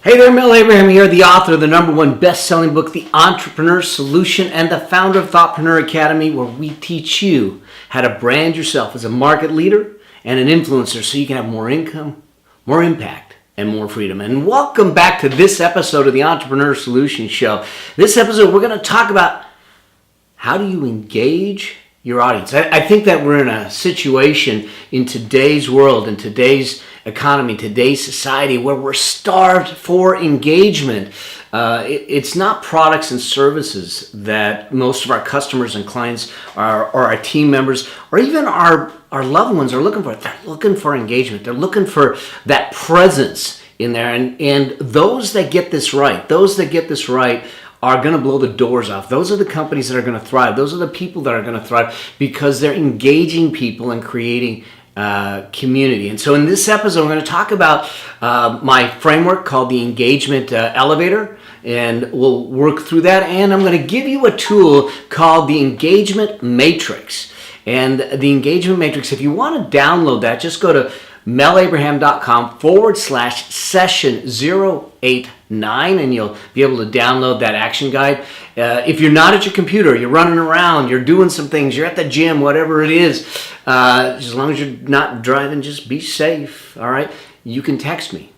Hey there, Mel Abraham here, the author of the #1 best-selling book, The Entrepreneur Solution, and the founder of Thoughtpreneur Academy, where we teach you how to brand yourself as a market leader and an influencer so you can have more income, more impact, and more freedom. And welcome back to this episode of the Entrepreneur Solution Show. This episode, we're going to talk about how do you engage your audience. I think that we're in a situation in today's world, in today's economy, today's society, where we're starved for engagement. It's not products and services that most of our customers and clients or our team members or even our loved ones are looking for. They're looking for engagement. They're looking for that presence in there. And those that get this right, are going to blow the doors off. Those are the companies that are going to thrive. Those are the people that are going to thrive because they're engaging people and creating community. And so in this episode, we're going to talk about my framework called the Engagement Elevator, and we'll work through that. And I'm going to give you a tool called the Engagement Matrix. And the Engagement Matrix, if you want to download that, just go to melabraham.com/session089 and you'll be able to download that action guide. If you're not at your computer, you're running around, you're doing some things, you're at the gym, whatever it is, as long as you're not driving, just be safe, all right? You can text me.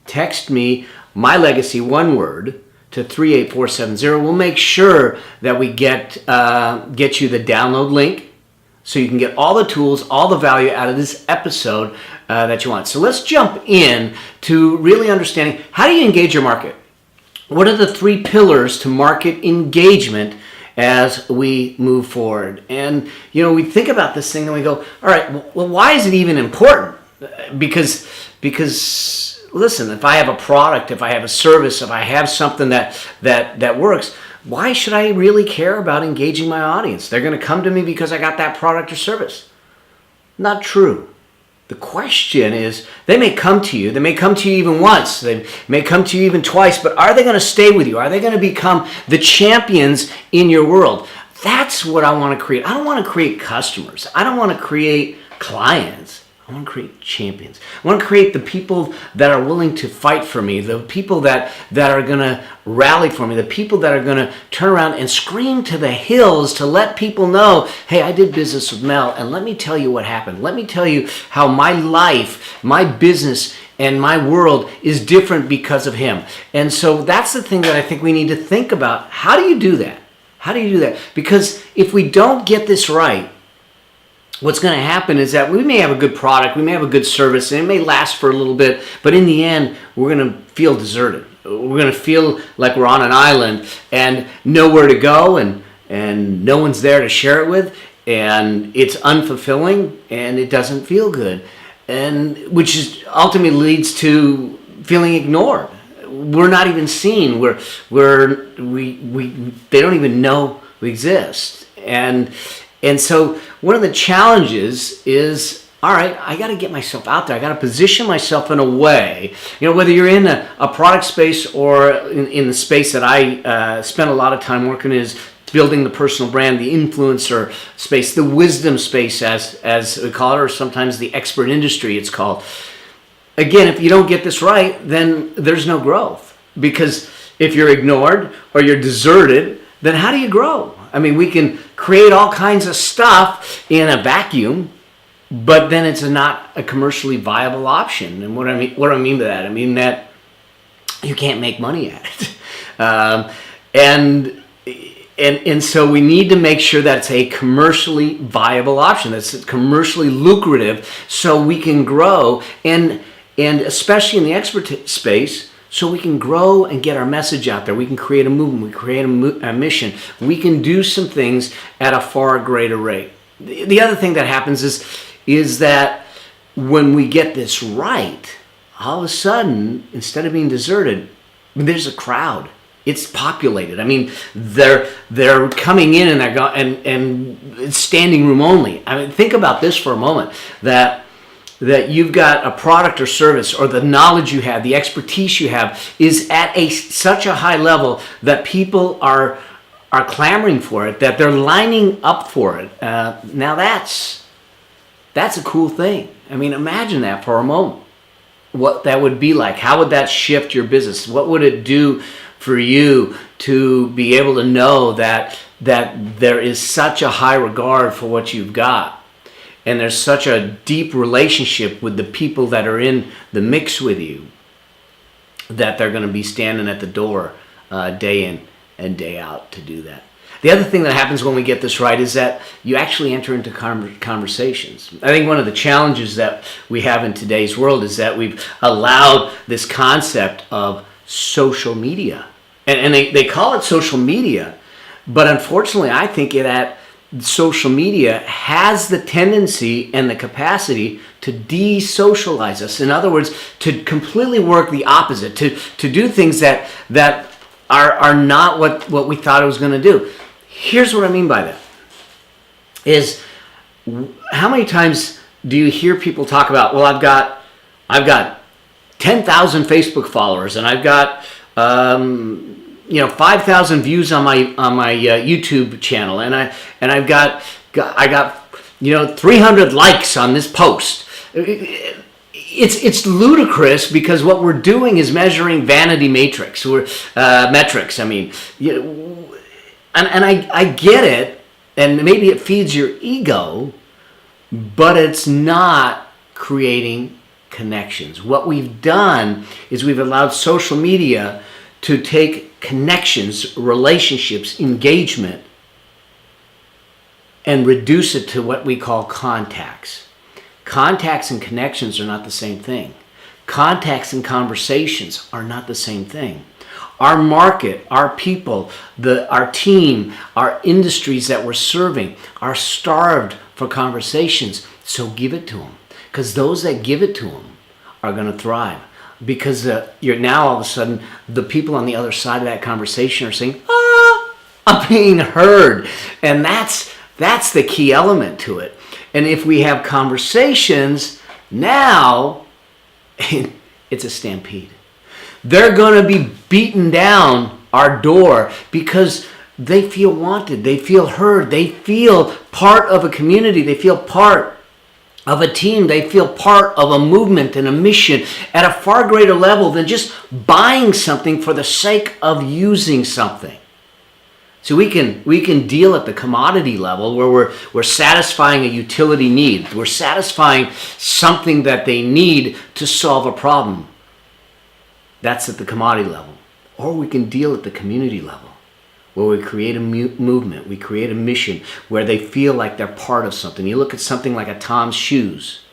Text me, my legacy, one word, to 38470. We'll make sure that we get you the download link so you can get all the tools, all the value out of this episode that you want. So let's jump in to really understanding how do you engage your market? What are the 3 pillars to market engagement as we move forward? And, we think about this thing and we go, all right, well, why is it even important? Because listen, if I have a product, if I have a service, if I have something that works, why should I really care about engaging my audience? They're going to come to me because I got that product or service. Not true. The question is, they may come to you. They may come to you even once. They may come to you even twice. But are they going to stay with you? Are they going to become the champions in your world? That's what I want to create. I don't want to create customers. I don't want to create clients. I want to create champions. I want to create the people that are willing to fight for me, the people that are going to rally for me, the people that are going to turn around and scream to the hills to let people know, hey, I did business with Mel, and let me tell you what happened. Let me tell you how my life, my business, and my world is different because of him. And so that's the thing that I think we need to think about. How do you do that? How do you do that? Because if we don't get this right, what's going to happen is that we may have a good product, we may have a good service, and it may last for a little bit, but in the end, we're going to feel deserted. We're going to feel like we're on an island and nowhere to go, and no one's there to share it with, and it's unfulfilling, and it doesn't feel good, and which is ultimately leads to feeling ignored. We're not even seen. They don't even know we exist, and so one of the challenges is, all right, I got to get myself out there. I got to position myself in a way, whether you're in a product space or in the space that I spend a lot of time working is building the personal brand, the influencer space, the wisdom space as we call it, or sometimes the expert industry it's called. Again, if you don't get this right, then there's no growth. Because if you're ignored or you're deserted, then how do you grow? I mean, we can create all kinds of stuff in a vacuum, but then it's not a commercially viable option. And what do I mean by that? I mean that you can't make money at it. And so we need to make sure that it's a commercially viable option, that's commercially lucrative, so we can grow, and especially in the expert space, so we can grow and get our message out there. We can create a movement. We create a mission. We can do some things at a far greater rate. The other thing that happens is that when we get this right, all of a sudden, instead of being deserted, there's a crowd. It's populated. I mean, they're coming in and it's standing room only. I mean, think about this for a moment. That you've got a product or service, or the knowledge you have, the expertise you have is at such a high level that people are clamoring for it, that they're lining up for it. Now that's a cool thing. I mean, imagine that for a moment. what that would be like? How would that shift your business? What would it do for you to be able to know that there is such a high regard for what you've got, and there's such a deep relationship with the people that are in the mix with you, that they're going to be standing at the door day in and day out to do that. The other thing that happens when we get this right is that you actually enter into conversations. I think one of the challenges that we have in today's world is that we've allowed this concept of social media. And they call it social media, but unfortunately I think that social media has the tendency and the capacity to de-socialize us. In other words, to completely work the opposite, to do things that are not what we thought it was going to do. Here's what I mean by that. Is how many times do you hear people talk about, well, I've got 10,000 Facebook followers, and I've got 5,000 views on my YouTube channel, and I got 300 likes on this post. It's ludicrous, because what we're doing is measuring vanity metrics. Metrics. I mean, and I get it, and maybe it feeds your ego, but it's not creating connections. What we've done is we've allowed social media to take connections, relationships, engagement, and reduce it to what we call contacts. Contacts and connections are not the same thing. Contacts and conversations are not the same thing. Our market, our people, our team, our industries that we're serving are starved for conversations. So give it to them, because those that give it to them are going to thrive. Because you're now all of a sudden, the people on the other side of that conversation are saying, I'm being heard. And that's the key element to it. And if we have conversations, now it's a stampede. They're going to be beating down our door because they feel wanted, they feel heard, they feel part of a community, they feel part of a team, they feel part of a movement and a mission at a far greater level than just buying something for the sake of using something. So we can deal at the commodity level, where we're satisfying a utility need. We're satisfying something that they need to solve a problem. That's at the commodity level. Or we can deal at the community level, where we create a movement, we create a mission, where they feel like they're part of something. You look at something like a Tom's Shoes,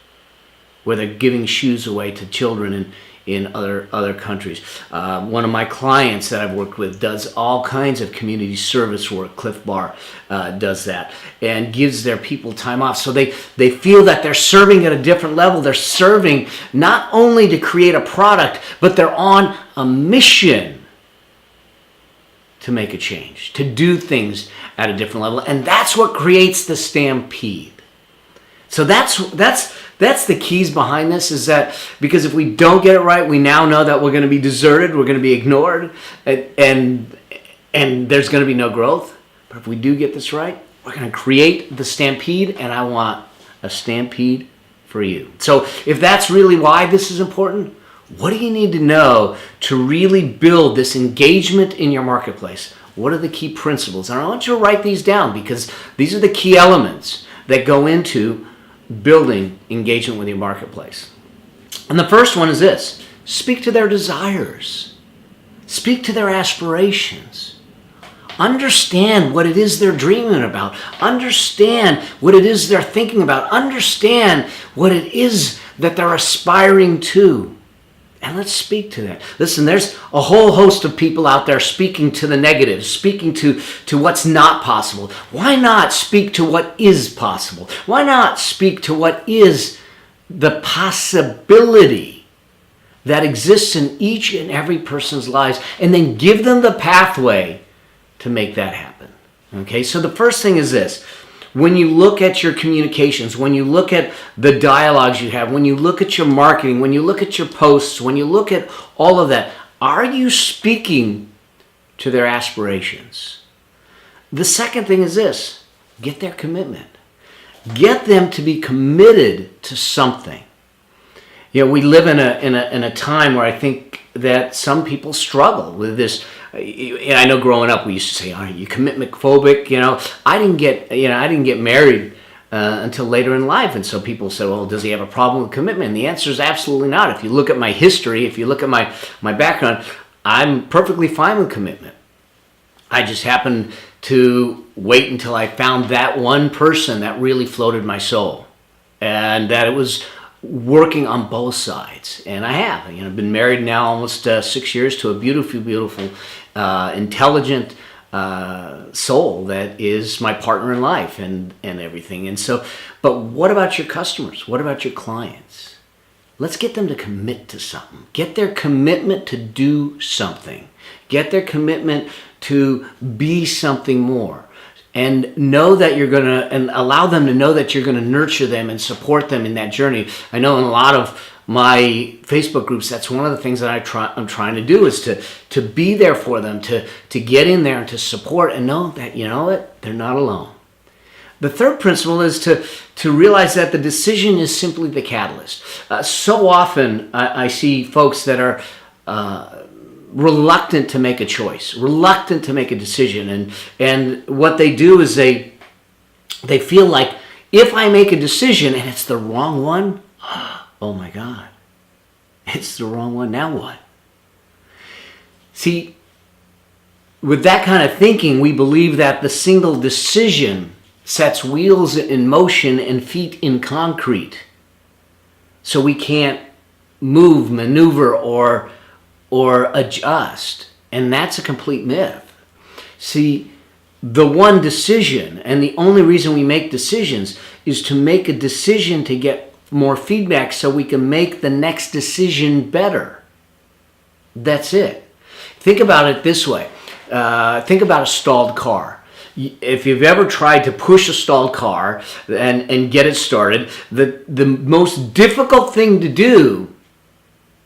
where they're giving shoes away to children in other countries. One of my clients that I've worked with does all kinds of community service work. Cliff Bar does that, and gives their people time off. So they feel that they're serving at a different level. They're serving not only to create a product, but they're on a mission to make a change, to do things at a different level. And that's what creates the stampede. So that's the keys behind this, is that because if we don't get it right, we now know that we're going to be deserted, we're going to be ignored, and there's going to be no growth. But if we do get this right, we're going to create the stampede, and I want a stampede for you. So if that's really why this is important, what do you need to know to really build this engagement in your marketplace? What are the key principles? And I want you to write these down, because these are the key elements that go into building engagement with your marketplace. And the first one is this: speak to their desires. Speak to their aspirations. Understand what it is they're dreaming about. Understand what it is they're thinking about. Understand what it is that they're aspiring to. And let's speak to that. Listen, there's a whole host of people out there speaking to the negatives, speaking to what's not possible. Why not speak to what is possible? Why not speak to what is the possibility that exists in each and every person's lives, and then give them the pathway to make that happen? Okay, so the first thing is this. When you look at your communications, when you look at the dialogues you have, when you look at your marketing, when you look at your posts, when you look at all of that, are you speaking to their aspirations? The second thing is this: get their commitment. Get them to be committed to something. We live in a time where I think that some people struggle with this. I know growing up we used to say, "Are you commitment phobic?" I didn't get married until later in life, and so people said, "Well, does he have a problem with commitment?" And the answer is absolutely not. If you look at my history, if you look at my background, I'm perfectly fine with commitment. I just happened to wait until I found that one person that really floated my soul, and that it was working on both sides. And I have. I've been married now almost 6 years to a beautiful, intelligent soul that is my partner in life and everything. And so, but what about your customers? What about your clients? Let's get them to commit to something. Get their commitment to do something. Get their commitment to be something more. And know that you're going to, and allow them to know that you're going to nurture them and support them in that journey. I know in a lot of my Facebook groups, that's one of the things that I'm trying to do, is to be there for them, to get in there and to support and know that, they're not alone. The third principle is to realize that the decision is simply the catalyst. So often I see folks that are reluctant to make a choice, reluctant to make a decision. And what they do is they feel like, if I make a decision and it's the wrong one, oh my God, it's the wrong one, now what? See, with that kind of thinking, we believe that the single decision sets wheels in motion and feet in concrete. So we can't move, maneuver, or adjust. And that's a complete myth. See, the one decision, and the only reason we make decisions, is to make a decision to get more feedback so we can make the next decision better. That's it. Think about it this way. Think about a stalled car. If you've ever tried to push a stalled car and get it started, the most difficult thing to do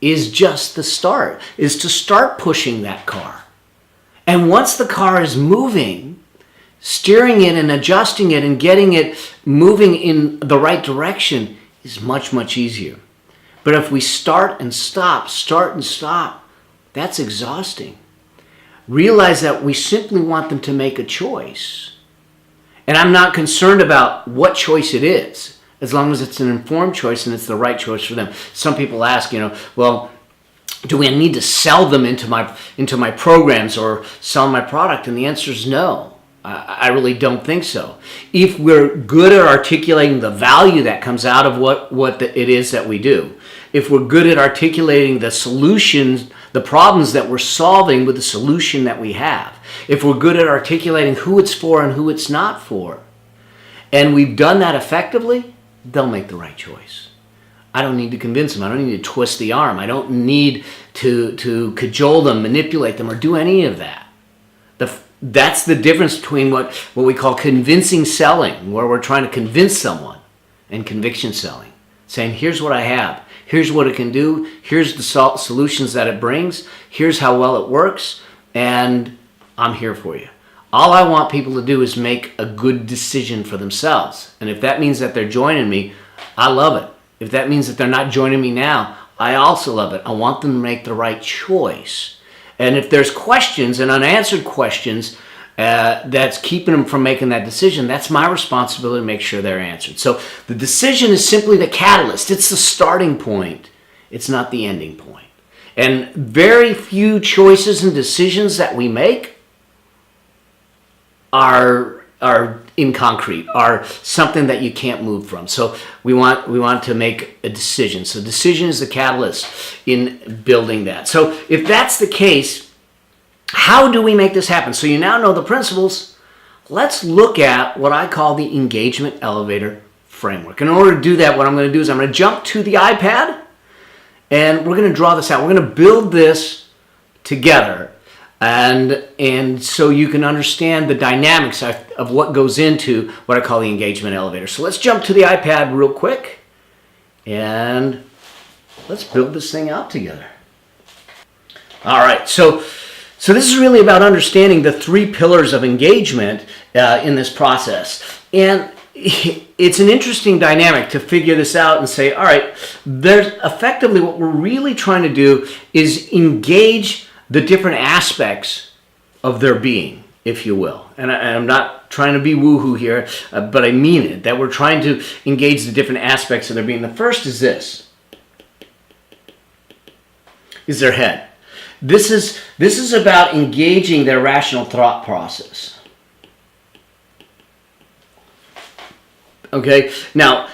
is just the start, is to start pushing that car. And once the car is moving, steering it and adjusting it and getting it moving in the right direction is much, much easier. But if we start and stop, that's exhausting. Realize that we simply want them to make a choice. And I'm not concerned about what choice it is, as long as it's an informed choice and it's the right choice for them. Some people ask, well, do we need to sell them into my programs or sell my product? And the answer is no. I really don't think so. If we're good at articulating the value that comes out of what it is that we do, if we're good at articulating the solutions, the problems that we're solving with the solution that we have, if we're good at articulating who it's for and who it's not for, and we've done that effectively, they'll make the right choice. I don't need to convince them. I don't need to twist the arm. I don't need to cajole them, manipulate them, or do any of that. That's the difference between what we call convincing selling, where we're trying to convince someone, and conviction selling. Saying, here's what I have. Here's what it can do. Here's the solutions that it brings. Here's how well it works. And I'm here for you. All I want people to do is make a good decision for themselves. And if that means that they're joining me, I love it. If that means that they're not joining me now, I also love it. I want them to make the right choice. And if there's questions and unanswered questions that's keeping them from making that decision, that's my responsibility to make sure they're answered. So the decision is simply the catalyst. It's the starting point. It's not the ending point. And very few choices and decisions that we make are in concrete, are something that you can't move from. So we want to make a decision. So decision is the catalyst in building that. So if that's the case, how do we make this happen? So you now know the principles. Let's look at what I call the engagement elevator framework. In order to do that, what I'm going to do is I'm going to jump to the iPad and we're going to draw this out. We're going to build this together. And so you can understand the dynamics of what goes into what I call the engagement elevator. So let's jump to the iPad real quick and let's build this thing out together. All right, so this is really about understanding the three pillars of engagement in this process. And it's an interesting dynamic to figure this out and say, all right, there's effectively what we're really trying to do is engage the different aspects of their being, if you will. And I'm not trying to be woohoo here, but I mean it, that we're trying to engage the different aspects of their being. The first is this, is their head. This is about engaging their rational thought process. Okay, now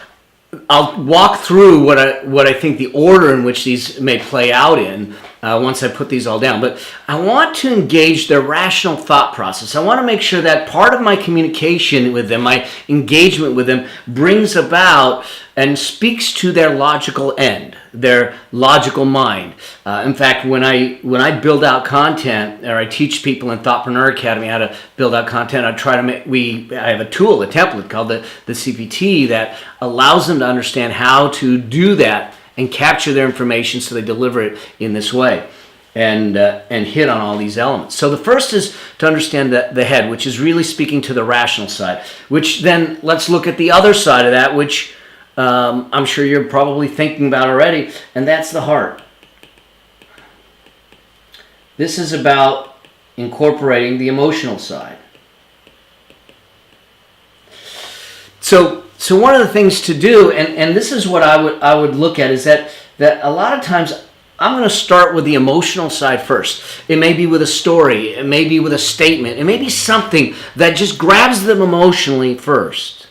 I'll walk through what I think the order in which these may play out in once I put these all down. But I want to engage their rational thought process. I want to make sure that part of my communication with them, my engagement with them, brings about and speaks to their logical end, their logical mind. In fact, when I build out content, or I teach people in Thoughtpreneur Academy how to build out content, I try to I have a tool, a template called the CPT that allows them to understand how to do that and capture their information so they deliver it in this way and hit on all these elements. So the first is to understand the head, which is really speaking to the rational side, which then let's look at the other side of that, which I'm sure you're probably thinking about already, and that's the heart. This is about incorporating the emotional side. So one of the things to do, and this is what I would look at, is that a lot of times I'm going to start with the emotional side first. It may be with a story, it may be with a statement, it may be something that just grabs them emotionally first.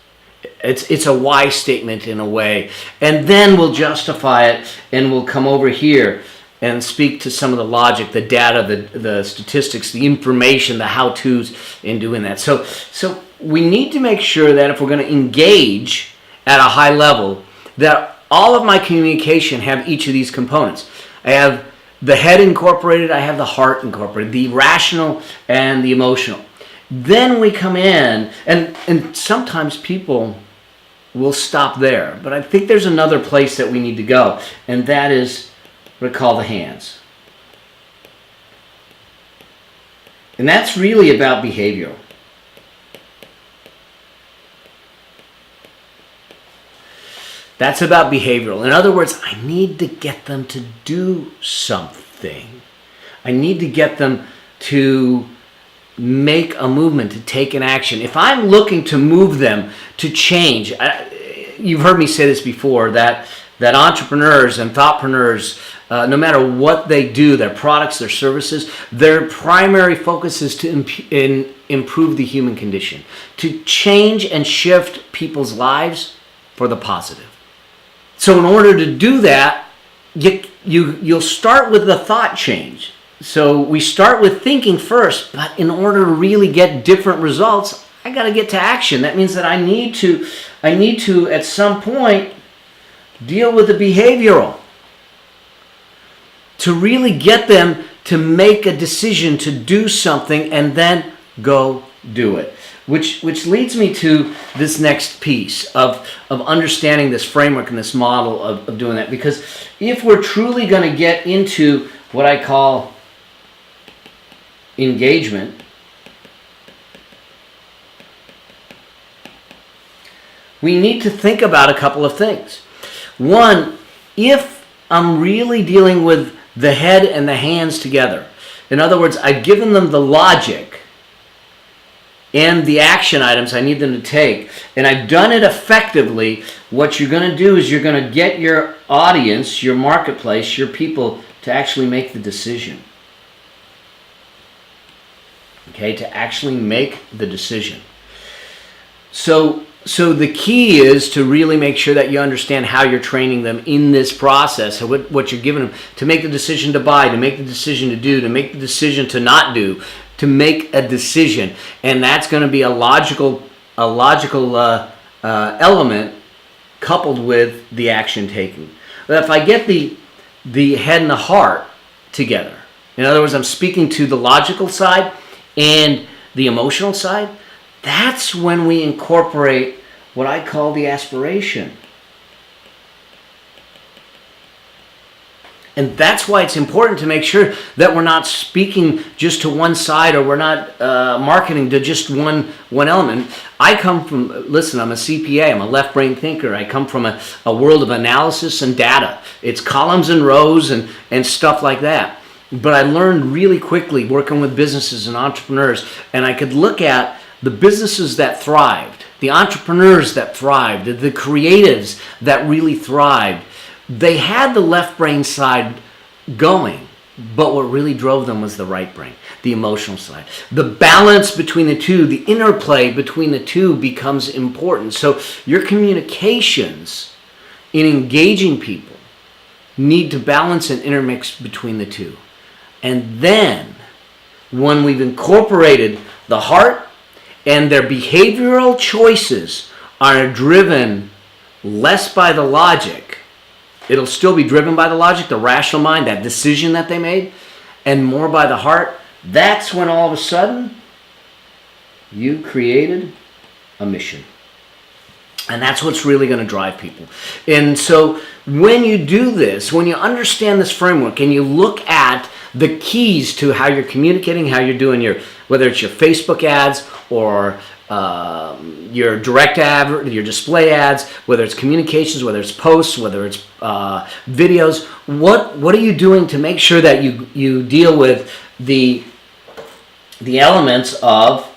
It's a why statement in a way, and then we'll justify it, and we'll come over here and speak to some of the logic, the data, the statistics, the information, the how-tos in doing that. So we need to make sure that if we're going to engage at a high level, that all of my communication have each of these components. I have the head incorporated, I have the heart incorporated, the rational and the emotional. Then we come in, and sometimes people will stop there, but I think there's another place that we need to go, and that is what I call the hands. And that's really about behavioral. That's about behavioral. In other words, I need to get them to do something. I need to get them to make a movement, to take an action. If I'm looking to move them to change, you've heard me say this before, that entrepreneurs and thoughtpreneurs, no matter what they do, their products, their services, their primary focus is to improve the human condition, to change and shift people's lives for the positive. So in order to do that, you'll start with the thought change. So we start with thinking first, but in order to really get different results, I got to get to action. That means that I need to at some point deal with the behavioral to really get them to make a decision to do something and then go do it. Which leads me to this next piece of understanding this framework and this model of doing that. Because if we're truly going to get into what I call engagement, we need to think about a couple of things. One, if I'm really dealing with the head and the hands together, in other words, I've given them the logic and the action items I need them to take, and I've done it effectively, what you're going to do is you're going to get your audience, your marketplace, your people to actually make the decision. Okay, to actually make the decision. So the key is to really make sure that you understand how you're training them in this process, what you're giving them, to make the decision to buy, to make the decision to do, to make the decision to not do, to make a decision. And that's going to be a logical element coupled with the action taking. But if I get the head and the heart together, in other words, I'm speaking to the logical side and the emotional side, that's when we incorporate what I call the aspiration. And that's why it's important to make sure that we're not speaking just to one side, or we're not marketing to just one element. I come from, listen, I'm a CPA, I'm a left brain thinker. I come from a world of analysis and data. It's columns and rows and stuff like that. But I learned really quickly working with businesses and entrepreneurs, and I could look at the businesses that thrived, the entrepreneurs that thrived, the creatives that really thrived. They had the left brain side going, but what really drove them was the right brain, the emotional side. The balance between the two, the interplay between the two becomes important. So your communications in engaging people need to balance and intermix between the two. And then when we've incorporated the heart and their behavioral choices are driven less by the logic, it'll still be driven by the logic, the rational mind, that decision that they made, and more by the heart. That's when all of a sudden you created a mission. And that's what's really going to drive people. And so when you do this, when you understand this framework and you look at the keys to how you're communicating, how you're doing your, whether it's your Facebook ads or your direct ad, your display ads, whether it's communications, whether it's posts, whether it's videos, what are you doing to make sure that you deal with the elements of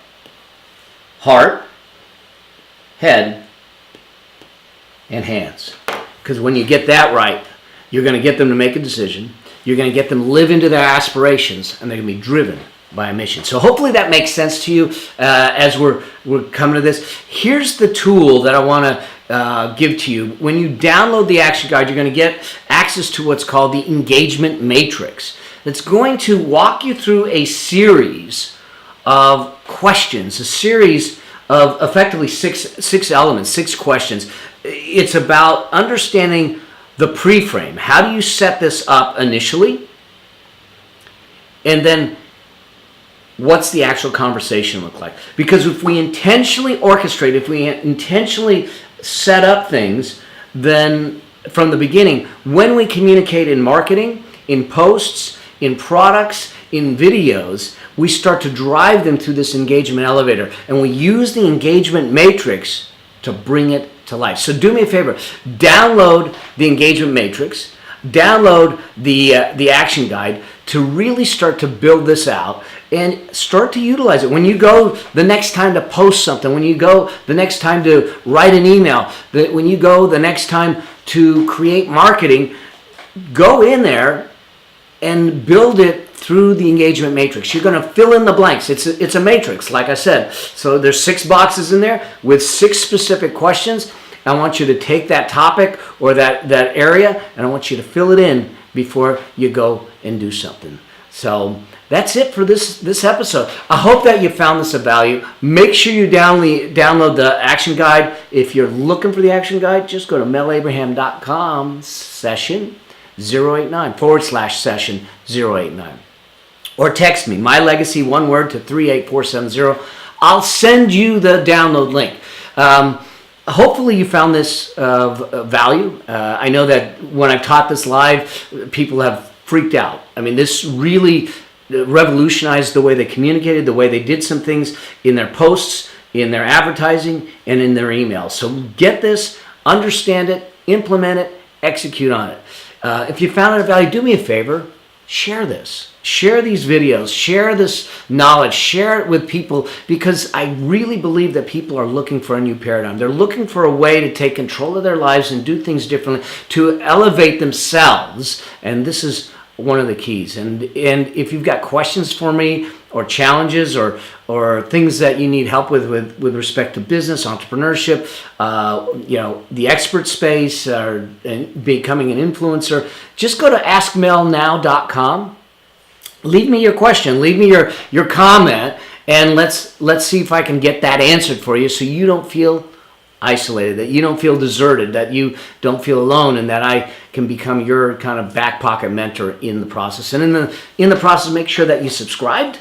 heart, head, and hands? Because when you get that right, you're going to get them to make a decision. You're going to get them to live into their aspirations, and they're going to be driven by a mission. So hopefully that makes sense to you as we're coming to this. Here's the tool that I want to give to you. When you download the action guide, you're going to get access to what's called the engagement matrix. It's going to walk you through a series of questions, a series of effectively six elements, 6 questions. It's about understanding the pre-frame. How do you set this up initially? And then what's the actual conversation look like? Because if we intentionally orchestrate, if we intentionally set up things, then from the beginning, when we communicate in marketing, in posts, in products, in videos, we start to drive them through this engagement elevator. And we use the engagement matrix to bring it to life. So do me a favor, download the engagement matrix, download the action guide to really start to build this out and start to utilize it. When you go the next time to post something, when you go the next time to write an email, when you go the next time to create marketing, go in there and build it through the engagement matrix. You're going to fill in the blanks. It's a matrix, like I said. So there's 6 boxes in there with 6 specific questions. I want you to take that topic or that area, and I want you to fill it in before you go and do something. So that's it for this episode. I hope that you found this of value. Make sure you download the action guide. If you're looking for the action guide, just go to melabraham.com session 089 / session 089. Or text me, my legacy, one word, to 38470. I'll send you the download link. Hopefully you found this of value. I know that when I've taught this live, people have freaked out. I mean, this really revolutionized the way they communicated, the way they did some things in their posts, in their advertising, and in their emails. So get this, understand it, implement it, execute on it. If you found it of value, do me a favor, share this. Share these videos, share this knowledge, share it with people, because I really believe that people are looking for a new paradigm. They're looking for a way to take control of their lives and do things differently, to elevate themselves, and this is one of the keys. And if you've got questions for me, or challenges, or things that you need help with respect to business, entrepreneurship, the expert space, or becoming an influencer, just go to askmelnow.com. Leave me your question, leave me your comment, and let's see if I can get that answered for you, so you don't feel isolated, that you don't feel deserted, that you don't feel alone, and that I can become your kind of back pocket mentor in the process. And in the process, make sure that you subscribed,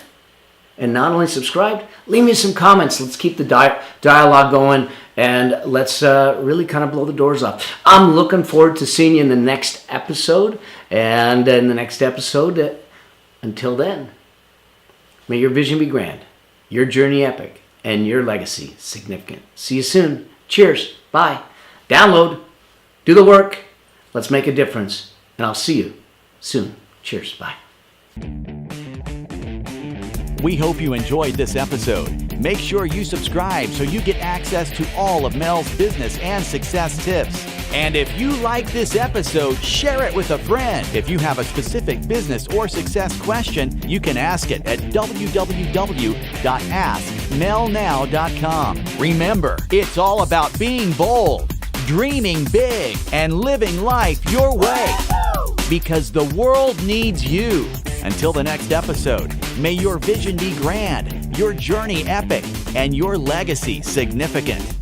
and not only subscribed, leave me some comments. Let's keep the dialogue going, and let's really kind of blow the doors off. I'm looking forward to seeing you in the next episode. And in the next episode, until then, may your vision be grand, your journey epic, and your legacy significant. See you soon. Cheers. Bye. Download. Do the work. Let's make a difference. And I'll see you soon. Cheers. Bye. We hope you enjoyed this episode. Make sure you subscribe so you get access to all of Mel's business and success tips. And if you like this episode, share it with a friend. If you have a specific business or success question, you can ask it at www.askmelnow.com. Remember, it's all about being bold, dreaming big, and living life your way. Because the world needs you. Until the next episode, may your vision be grand, your journey epic, and your legacy significant.